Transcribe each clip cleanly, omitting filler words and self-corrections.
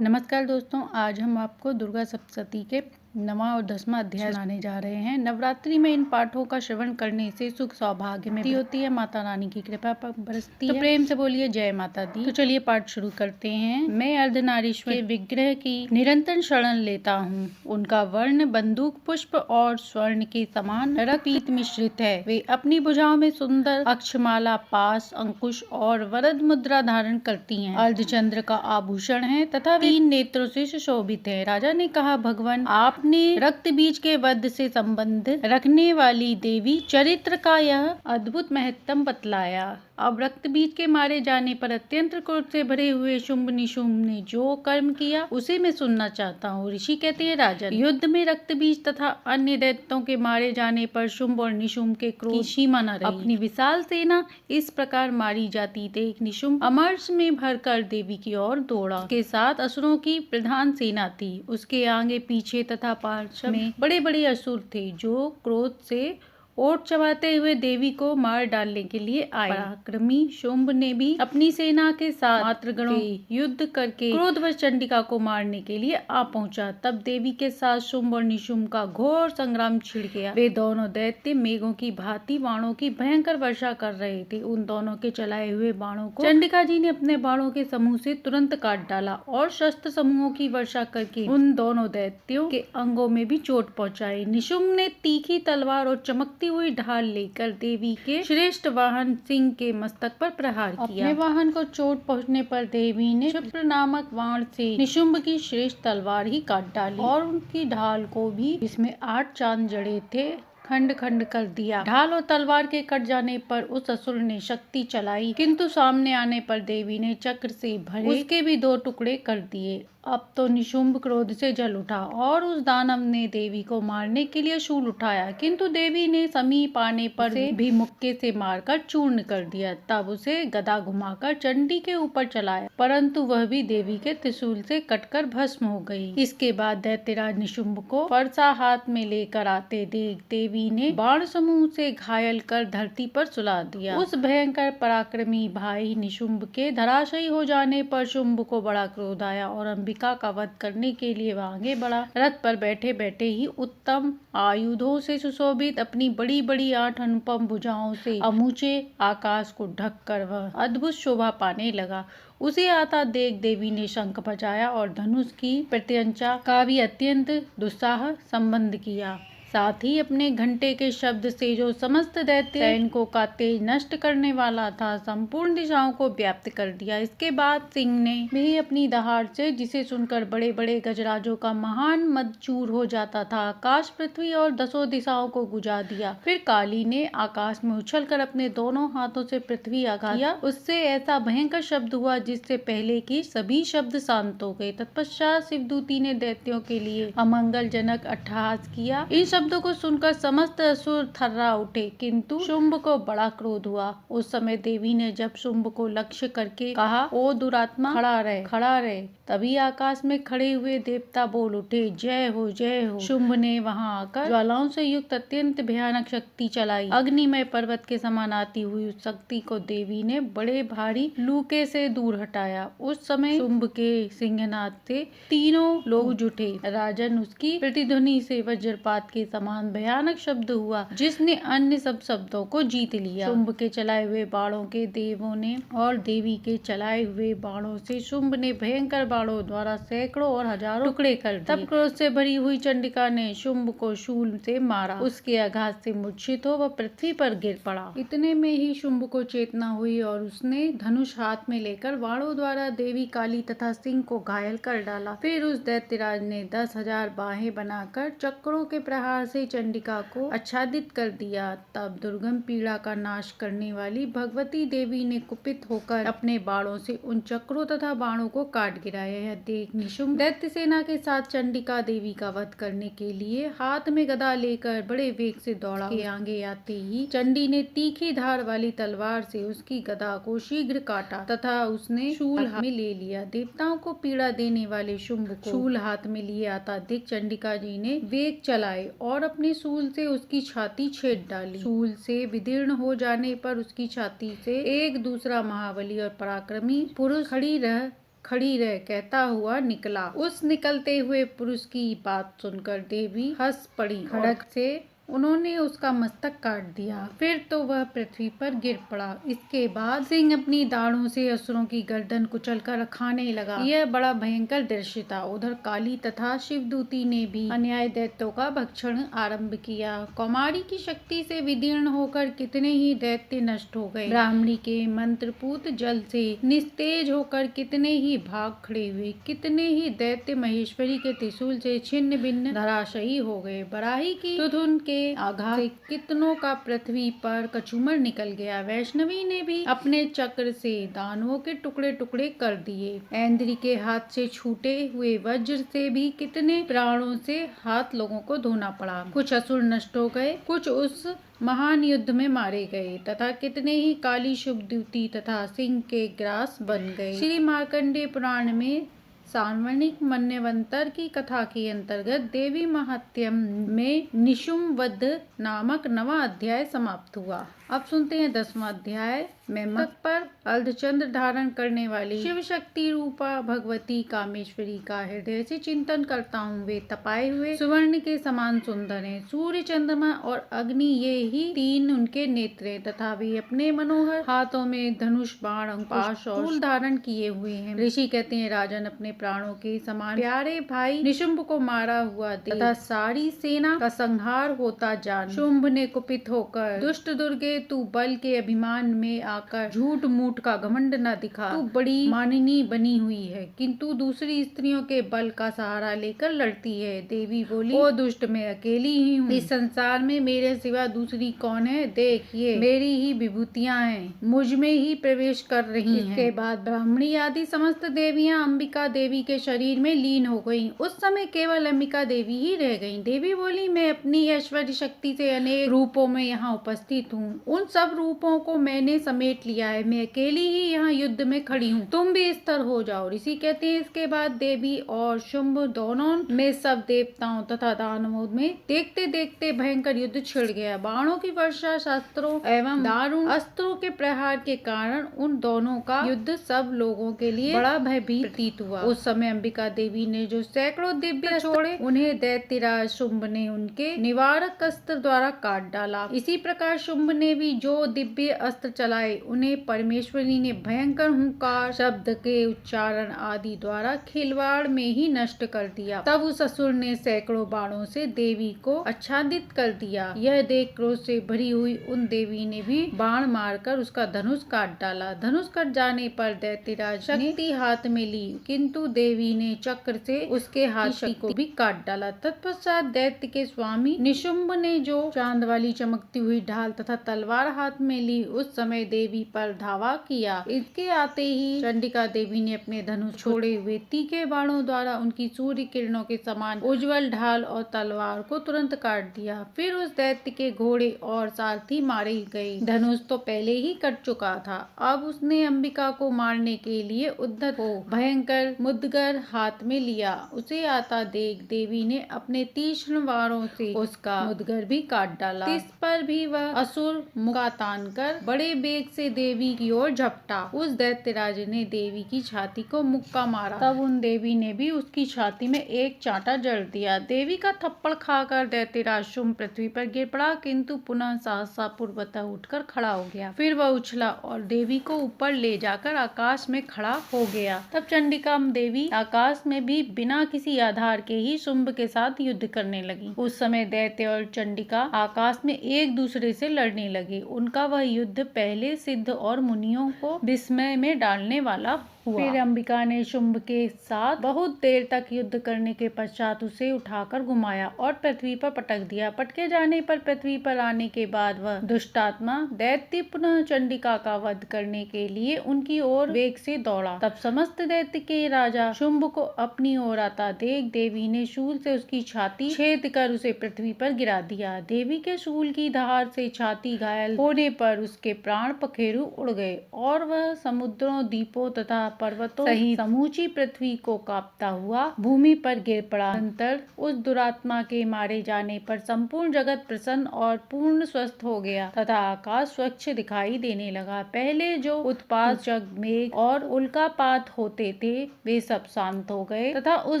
नमस्कार दोस्तों, आज हम आपको दुर्गा सप्तशती के 9वां और 10वां अध्याय सुनाने जा रहे हैं। नवरात्रि में इन पाठों का श्रवण करने से सुख सौभाग्य में वृद्धि होती है, माता रानी की कृपा बरसती है। तो प्रेम से बोलिए जय माता दी। तो चलिए पाठ शुरू करते हैं। मैं अर्धनारीश्वर के विग्रह की निरंतर शरण लेता हूँ। उनका वर्ण बंदूक पुष्प और स्वर्ण के समान रक्त मिश्रित है। वे अपनी भुजाओं में सुंदर अक्षमाला, पास, अंकुश और वरद मुद्रा धारण करती हैं। अर्धचंद्र का आभूषण है तथा 3 नेत्रों से सुशोभित है। राजा ने कहा, भगवान आपने रक्त बीज के वध से संबंध रखने वाली देवी चरित्र का यह अद्भुत महत्तम बतलाया। अब रक्त बीज के मारे जाने पर अत्यंत क्रोध से भरे हुए शुंभ निशुंभ ने जो कर्म किया उसे मैं सुनना चाहता हूँ। ऋषि कहते हैं, राजन, युद्ध में रक्त बीज तथा अन्य दैत्यों के मारे जाने पर शुंभ और निशुंभ के क्रोध की सीमा न रही। अपनी विशाल सेना इस प्रकार मारी जाती देख निशुंभ अमरस में भरकर देवी की ओर दौड़ा। उसके साथ असुरों की प्रधान सेना थी। उसके आगे पीछे तथा पार्श्व में बड़े बड़े असुर थे जो क्रोध से ओट चबाते हुए देवी को मार डालने के लिए आए। पराक्रमी शुंभ ने भी अपनी सेना के साथ मातृगणों से युद्ध करके क्रोधवश चंडिका को मारने के लिए आ पहुंचा। तब देवी के साथ शुंभ और निशुंभ का घोर संग्राम छिड़ गया। वे दोनों दैत्य मेघों की भांति बाणों की भयंकर वर्षा कर रहे थे। उन दोनों के चलाए हुए बाणों को चंडिका जी ने अपने बाणों के समूह से तुरंत काट डाला और शस्त्र समूहों की वर्षा करके उन दोनों दैत्यों के अंगों में भी चोट पहुंचाई। निशुंभ ने तीखी तलवार और चमकती हुई ढाल लेकर देवी के श्रेष्ठ वाहन सिंह के मस्तक पर प्रहार किया। अपने वाहन को चोट पहुंचने पर देवी ने क्षिप्र नामक बाण से निशुंभ की श्रेष्ठ तलवार ही काट डाली और उनकी ढाल को भी, जिसमें 8 चांद जड़े थे, खंड खंड कर दिया। ढाल और तलवार के कट जाने पर उस असुर ने शक्ति चलाई, किंतु सामने आने पर देवी ने चक्र से भरे उसके भी 2 टुकड़े कर दिए। अब तो निशुंभ क्रोध से जल उठा और उस दानव ने देवी को मारने के लिए शूल उठाया, किंतु देवी ने समीप आने पर भी मुक्के से मारकर चूर्ण कर दिया। तब उसे गदा घुमाकर चंडी के ऊपर चलाया, परंतु वह भी देवी के त्रिशूल से कटकर भस्म हो गई। इसके बाद दैत्यराज निशुंभ को फरसा हाथ में लेकर आते देख देवी ने बाण समूह से घायल कर धरती पर सुला दिया। उस भयंकर पराक्रमी भाई निशुंभ के धराशायी हो जाने पर शुंभ को बड़ा क्रोध आया और अंबिका का वध करने के लिए वह आगे बढ़ा। रथ पर बैठे बैठे ही उत्तम आयुधों से सुशोभित अपनी बड़ी बड़ी 8 अनुपम भुजाओं से अमूचे आकाश को ढककर वह अद्भुत शोभा पाने लगा। उसे आता देख देवी ने शंख बजाया और धनुष की प्रत्यंचा का भी अत्यंत दुस्साह संबंध किया। साथ ही अपने घंटे के शब्द से जो समस्त दैत्य सैनिकों का तेज नष्ट करने वाला था, संपूर्ण दिशाओं को व्याप्त कर दिया। इसके बाद सिंह ने भी अपनी दहाड़ से, जिसे सुनकर बड़े बड़े गजराजों का महान मदचूर हो जाता था, आकाश, पृथ्वी और 10 दिशाओं को गुजा दिया। फिर काली ने आकाश में उछलकर अपने दोनों हाथों से पृथ्वी आघात किया। उससे ऐसा भयंकर शब्द हुआ जिससे पहले की सभी शब्द शांत हो गए। तत्पश्चात शिवदूती ने दैत्यों के लिए अमंगलजनक अट्टहास किया। इन शब्दों को सुनकर समस्त असुर थर्रा उठे, किंतु शुंभ को बड़ा क्रोध हुआ। उस समय देवी ने जब शुंभ को लक्ष्य करके कहा, ओ दुरात्मा, खड़ा रहे, खड़ा रहे। तभी आकाश में खड़े हुए देवता बोल उठे, जय हो, जय हो। शुंभ ने वहां आकर ज्वालाओं से युक्त अत्यंत भयानक शक्ति चलाई। अग्निमय पर्वत के समान आती हुई उस शक्ति को देवी ने बड़े भारी लूके से दूर हटाया। उस समय शुंभ के सिंहनाद से तीनों लोग जुटे। राजन, उसकी प्रतिध्वनि से वज्रपात के समान भयानक शब्द हुआ, जिसने अन्य सब शब्दों को जीत लिया। शुंभ के चलाए हुए बाणों के देवों ने और देवी के चलाए हुए बाणों से शुंभ ने भयंकर बाणों द्वारा सैकड़ों और हजारों टुकड़े कर दिए। तब क्रोध से भरी हुई चंडिका ने शुंभ को शूल से मारा। उसके आघात से मूर्छित हो वह पृथ्वी पर गिर पड़ा। इतने में ही शुंभ को चेतना हुई और उसने धनुष हाथ में लेकर बाणों द्वारा देवी, काली तथा सिंह को घायल कर डाला। फिर उस दैत्यराज ने 10,000 बाहें बनाकर चक्रों के प्रहार से चंडिका को आच्छादित कर दिया। तब दुर्गम पीड़ा का नाश करने वाली भगवती देवी ने कुपित होकर अपने बाणों से उन चक्रों तथा बाणों को काट गिराया। यह देख निशुंभ दैत्य सेना के साथ चंडिका देवी का वध करने के लिए हाथ में गदा लेकर बड़े वेग से दौड़ा। के आगे आते ही चंडी ने तीखी धार वाली तलवार से उसकी गदा को शीघ्र काटा तथा उसने शूल हाथ में ले लिया। देवताओं को पीड़ा देने वाले शुंभ को शूल हाथ में लिए आता देख चंडिका जी ने वेग चलाए और अपने शूल से उसकी छाती छेद डाली। शूल से विदीर्ण हो जाने पर उसकी छाती से एक दूसरा महाबली और पराक्रमी पुरुष खड़ी रह खड़ी रह कहता हुआ निकला। उस निकलते हुए पुरुष की बात सुनकर देवी हंस पड़ी। खड़ग से उन्होंने उसका मस्तक काट दिया। फिर तो वह पृथ्वी पर गिर पड़ा। इसके बाद सिंह अपनी दाढ़ों से असुरों की गर्दन कुचलकर खाने लगा। यह बड़ा भयंकर दृश्य था। उधर काली तथा शिवदूती ने भी अन्याय दैत्यों का भक्षण आरंभ किया। कौमारी की शक्ति से विदीर्ण होकर कितने ही दैत्य नष्ट हो गए। ब्राह्मणी के मंत्रपूत जल से निस्तेज होकर कितने ही भाग खड़े हुए। कितने ही दैत्य महेश्वरी के त्रिशूल से छिन्न भिन्न धराशायी हो गए। बराही की तुधुन के आघात से कितनों का पृथ्वी पर कचूमर निकल गया। वैष्णवी ने भी अपने चक्र से दानवों के टुकड़े टुकड़े कर दिए। ऐन्द्री के हाथ से छूटे हुए वज्र से भी कितने प्राणों से हाथ लोगों को धोना पड़ा। कुछ असुर नष्ट हो गए, कुछ उस महान युद्ध में मारे गए तथा कितने ही काली शुभद्युति तथा सिंह के ग्रास बन गए। श्री मार्कंडेय पुराण में सार्वणिक मन्वंतर की कथा के अंतर्गत देवी महात्म्यम में निशुम्भ वध नामक 9वां अध्याय समाप्त हुआ। अब सुनते हैं 10वां अध्याय में मस्तक पर अर्धचंद्र धारण करने वाली शिव शक्ति रूपा भगवती कामेश्वरी का हृदय से चिंतन करता हूँ। वे तपाए हुए सुवर्ण के समान सुंदर हैं। सूर्य, चंद्रमा और अग्नि ये ही 3 उनके नेत्र हैं तथा वे अपने मनोहर हाथों में धनुष, बाण, अंकुश और शूल धारण किए हुए हैं। ऋषि कहते हैं, राजन अपने प्राणों के समान प्यारे भाई निशुंभ को मारा हुआ तथा सारी सेना का संहार होता जान शुंभ ने कुपित होकर, दुष्ट दुर्गे तू बल के अभिमान में आकर झूठ मूठ का घमंड न दिखा। तू बड़ी माननी बनी हुई है किंतु दूसरी स्त्रियों के बल का सहारा लेकर लड़ती है। देवी बोली, ओ दुष्ट, मैं अकेली ही हूँ। इस संसार में मेरे सिवा दूसरी कौन है? देख, ये मेरी ही विभूतियाँ हैं, मुझ में ही प्रवेश कर रही हैं। इसके बाद ब्राह्मणी आदि समस्त देवियाँ अंबिका देवी के शरीर में लीन हो गयी। उस समय केवल अंबिका देवी ही रह गयी। देवी बोली, मैं अपनी ऐश्वर्य शक्ति से अनेक रूपों में यहाँ उपस्थित हूँ। उन सब रूपों को मैंने समेट लिया है। मैं अकेली ही यहाँ युद्ध में खड़ी हूँ, तुम भी स्थिर हो जाओ। ऋषि कहते हैं, इसके बाद देवी और शुंभ दोनों में सब देवताओं तथा दानवों में देखते देखते भयंकर युद्ध छिड़ गया। बाणों की वर्षा, शस्त्रों एवं दारुण अस्त्रों के प्रहार के कारण उन दोनों का युद्ध सब लोगों के लिए बड़ा भयभीत प्रतीत हुआ। उस समय अंबिका देवी ने जो सैकड़ों दिव्य छोड़े, उन्हें दैत्यराज शुंभ ने उनके निवारक अस्त्र द्वारा काट डाला। इसी प्रकार शुंभ ने भी जो दिव्य अस्त्र चलाए, उन्हें परमेश्वरी ने भयंकर हुंकार, शब्द के उच्चारण आदि द्वारा खिलवाड़ में ही नष्ट कर दिया। तब उस असुर ने सैकड़ों बाणों से देवी को आच्छादित कर दिया। यह देख क्रोध से भरी हुई उन देवी ने भी बाण मारकर उसका धनुष काट डाला। धनुष कट जाने पर दैत्यराज शक्ति हाथ में ली, किंतु देवी ने चक्र से उसके हाथ को भी काट डाला। तत्पश्चात दैत्य के स्वामी निशुंभ ने जो चांद वाली चमकती हुई ढाल तथा तलवार हाथ में ली, उस समय देवी पर धावा किया। इसके आते ही चंडिका देवी ने अपने धनुष छोड़े हुए तीखे बाणों द्वारा उनकी सूर्य किरणों के समान उज्जवल ढाल और तलवार को तुरंत काट दिया। फिर उस दैत्य के घोड़े और सारथी मारे गए। धनुष तो पहले ही कट चुका था। अब उसने अंबिका को मारने के लिए उद्धत हो भयंकर मुद्गर हाथ में लिया। उसे आता देख देवी ने अपने तीक्ष्ण वारों से उसका मुद्गर भी काट डाला। इस पर भी वह असुर मुका तान कर बड़े बेग से देवी की ओर झपटा। उस दैत्यराज ने देवी की छाती को मुक्का मारा। तब उन देवी ने भी उसकी छाती में एक चांटा जड़ दिया। देवी का थप्पड़ खाकर दैत्यराज शुंभ पृथ्वी पर गिर पड़ा, किंतु पुनः सहसा पूर्वतः उठकर खड़ा हो गया। फिर वह उछला और देवी को ऊपर ले जाकर आकाश में खड़ा हो गया। तब चंडिका देवी आकाश में भी बिना किसी आधार के ही शुंभ के साथ युद्ध करने लगी। उस समय दैत्य और चंडिका आकाश में एक दूसरे से लड़ने लगे। उनका वह युद्ध पहले सिद्ध और मुनियों को विस्मय में डालने वाला हुआ। फिर अंबिका ने शुंभ के साथ बहुत देर तक युद्ध करने के पश्चात उसे उठाकर घुमाया और पृथ्वी पर पटक दिया। पटके जाने पर पृथ्वी पर आने के बाद वह दुष्टात्मा दैत्य पुनः चंडिका का वध करने के लिए उनकी ओर वेग से दौड़ा। तब समस्त दैत्य के राजा शुंभ को अपनी ओर आता देख देवी ने शूल से उसकी छाती छेद कर उसे पृथ्वी पर गिरा दिया। देवी के शूल की धार से छाती घायल होने पर उसके प्राण पखेरु उड़ गए और वह समुद्रों, द्वीपों तथा पर्वतों सहित समूची पृथ्वी को कांपता हुआ भूमि पर गिर पड़ा। अंतर उस दुरात्मा के मारे जाने पर संपूर्ण जगत प्रसन्न और पूर्ण स्वस्थ हो गया तथा आकाश स्वच्छ दिखाई देने लगा। पहले जो उत्पात मेघ और उल्कापात होते थे वे सब शांत हो गए तथा उस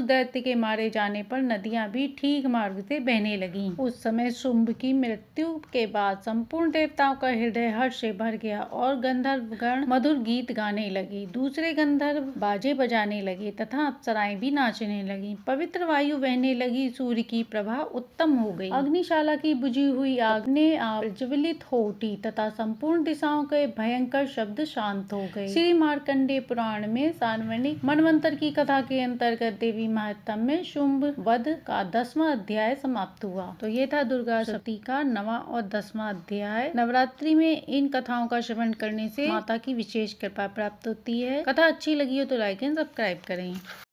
दैत्य के मारे जाने पर नदियां भी ठीक मार्ग से बहने लगीं। उस समय शुंभ की मृत्यु के बाद संपूर्ण देवताओं का हृदय हर्ष से भर गया और गंधर्व गण मधुर गीत गाने लगे। दूसरे गंधर्व बाजे बजाने लगे तथा अप्सराएं भी नाचने लगी। पवित्र वायु बहने लगी, सूर्य की प्रभा उत्तम हो गई। अग्निशाला की बुझी हुई आग ने आप प्रज्वलित हो उठी तथा संपूर्ण दिशाओं के भयंकर शब्द शांत हो गए। श्री मार्कंडेय पुराण में सार्वजनिक मनवंतर की कथा के अंतर्गत देवी महात्म्य में शुंभ वध का 10वां अध्याय समाप्त हुआ। तो ये था दुर्गा सप्तमी का 9वां और 10वां अध्याय। नवरात्रि में इन कथाओं का श्रवण करने से माता की विशेष कृपा प्राप्त होती है। कथा अच्छी लगी हो तो लाइक एंड सब्सक्राइब करें।